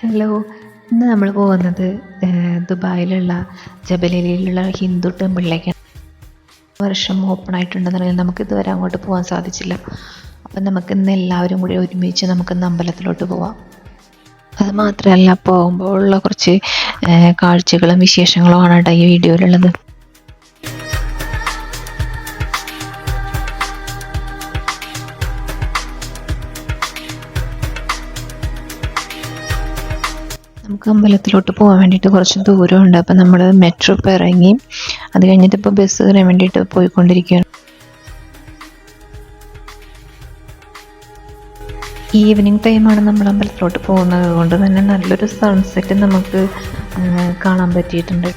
Hello, ഇന്ന് നമ്മൾ പോകുന്നത് ദുബായിലുള്ള ജബലലിയിലുള്ള ഹിന്ദു ടെമ്പിളിലേക്കാണ്. വർഷം ഓപ്പൺ ആയിട്ടുണ്ടെന്നുണ്ടെങ്കിൽ നമുക്ക് ഇതുവരെ അങ്ങോട്ട് പോകാൻ സാധിച്ചില്ല. അപ്പം നമുക്ക് ഇന്ന് എല്ലാവരും കൂടി ഒരുമിച്ച് നമുക്കിന്ന് അമ്പലത്തിലോട്ട് പോവാം. അത് മാത്രമല്ല, പോകുമ്പോൾ ഉള്ള കുറച്ച് കാഴ്ചകളും വിശേഷങ്ങളും ആണ് കേട്ടോ ഈ വീഡിയോയിലുള്ളത്. നമുക്ക് അമ്പലത്തിലോട്ട് പോകാൻ വേണ്ടിയിട്ട് കുറച്ച് ദൂരമുണ്ട്. അപ്പം നമ്മൾ മെട്രോ ഇപ്പോൾ ഇറങ്ങി, അത് കഴിഞ്ഞിട്ട് ഇപ്പോൾ ബസ് കയറാൻ വേണ്ടിയിട്ട് പോയിക്കൊണ്ടിരിക്കുകയാണ്. ഈവനിങ് ടൈമാണ് നമ്മൾ അമ്പലത്തിലോട്ട് പോകുന്നത് കൊണ്ട് തന്നെ നല്ലൊരു സൺസെറ്റ് നമുക്ക് കാണാൻ പറ്റിയിട്ടുണ്ട്.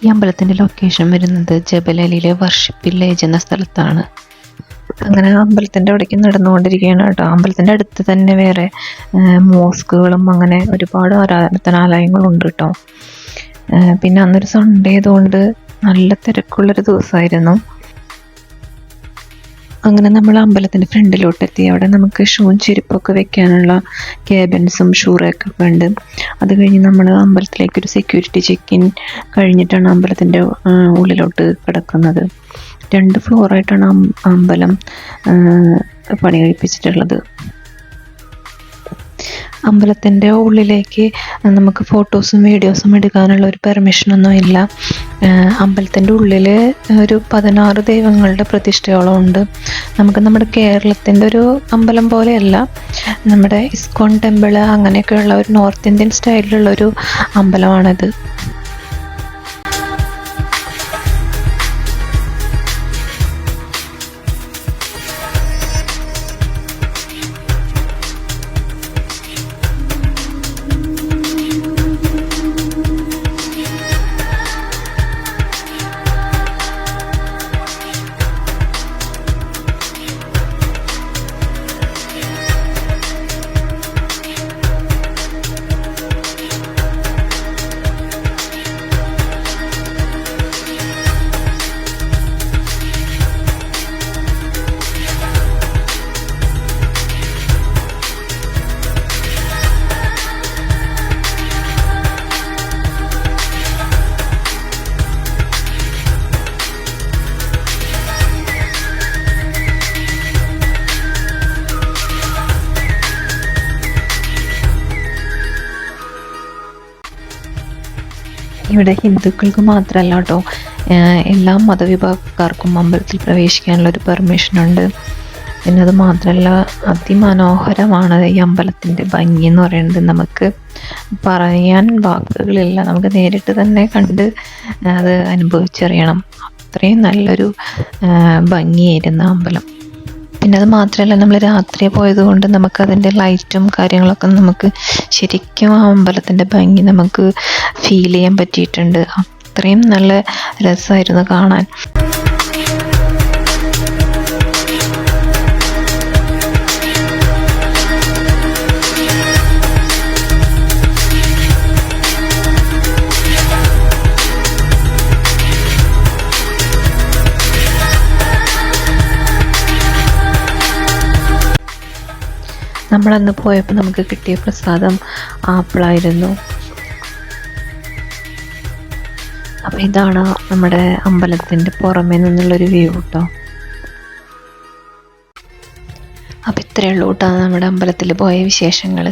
ഈ അമ്പലത്തിൻ്റെ ലൊക്കേഷൻ വരുന്നത് ജബലലിയിലെ വർഷിപ്പ് വില്ലേജ് എന്ന സ്ഥലത്താണ്. അങ്ങനെ അമ്പലത്തിൻ്റെ അവിടേക്ക് നടന്നുകൊണ്ടിരിക്കുകയാണ് കേട്ടോ. അമ്പലത്തിൻ്റെ അടുത്ത് തന്നെ വേറെ മോസ്കുകളും അങ്ങനെ ഒരുപാട് ആരാധനാലയങ്ങളുണ്ട് കേട്ടോ. പിന്നെ അന്നൊരു സൺഡേ ആയതുകൊണ്ട് നല്ല തിരക്കുള്ളൊരു ദിവസമായിരുന്നു. അങ്ങനെ നമ്മൾ അമ്പലത്തിൻ്റെ ഫ്രണ്ടിലോട്ടെത്തി. അവിടെ നമുക്ക് ഷൂവും ചെരുപ്പൊക്കെ വെക്കാനുള്ള ക്യാബിൻസും ഷൂറൊക്കെ ഉണ്ട്. അത് കഴിഞ്ഞ് നമ്മൾ അമ്പലത്തിലേക്കൊരു സെക്യൂരിറ്റി ചെക്കിൻ കഴിഞ്ഞിട്ടാണ് അമ്പലത്തിൻ്റെ ഉള്ളിലോട്ട് കിടക്കുന്നത്. 2 ഫ്ലോറായിട്ടാണ് അമ്പലം പണി കഴിപ്പിച്ചിട്ടുള്ളത്. അമ്പലത്തിൻ്റെ ഉള്ളിലേക്ക് നമുക്ക് ഫോട്ടോസും വീഡിയോസും എടുക്കാനുള്ള ഒരു പെർമിഷനൊന്നും ഇല്ല. അമ്പലത്തിൻ്റെ ഉള്ളിൽ ഒരു 16 ദൈവങ്ങളുടെ പ്രതിഷ്ഠയോളം ഉണ്ട്. നമുക്ക് നമ്മുടെ കേരളത്തിൻ്റെ ഒരു അമ്പലം പോലെയല്ല, നമ്മുടെ ഇസ്കോൺ ടെമ്പിള് അങ്ങനെയൊക്കെയുള്ള ഒരു നോർത്ത് ഇന്ത്യൻ സ്റ്റൈലിലുള്ളൊരു അമ്പലമാണിത്. ഇവിടെ ഹിന്ദുക്കൾക്ക് മാത്രമല്ല കേട്ടോ, എല്ലാ മതവിഭാഗക്കാർക്കും അമ്പലത്തിൽ പ്രവേശിക്കാനുള്ളൊരു പെർമിഷനുണ്ട്. പിന്നെ അത് മാത്രമല്ല, അതിമനോഹരമാണ് ഈ അമ്പലത്തിൻ്റെ ഭംഗി എന്ന് പറയുന്നത്. നമുക്ക് പറയാൻ വാക്കുകളില്ല, നമുക്ക് നേരിട്ട് തന്നെ കണ്ട് അത് അനുഭവിച്ചറിയണം. അത്രയും നല്ലൊരു ഭംഗിയായിരുന്നു അമ്പലം. പിന്നെ അത് മാത്രമല്ല, നമ്മൾ രാത്രി പോയത് കൊണ്ട് നമുക്കതിൻ്റെ ലൈറ്റും കാര്യങ്ങളൊക്കെ നമുക്ക് ശരിക്കും ആ അമ്പലത്തിൻ്റെ ഭംഗി നമുക്ക് ഫീൽ ചെയ്യാൻ പറ്റിയിട്ടുണ്ട്. അത്രയും നല്ല രസമായിരുന്നു കാണാൻ. നമ്മളന്ന് പോയപ്പോൾ നമുക്ക് കിട്ടിയ പ്രസാദം ആപ്പിളായിരുന്നു. അപ്പം ഇതാണ് നമ്മുടെ അമ്പലത്തിൻ്റെ പുറമേ നിന്നുള്ളൊരു വ്യൂ കേട്ടോ. അപ്പം ഇത്രയേ ഉള്ളൂ കേട്ടോ നമ്മുടെ അമ്പലത്തിൽ പോയ വിശേഷങ്ങൾ.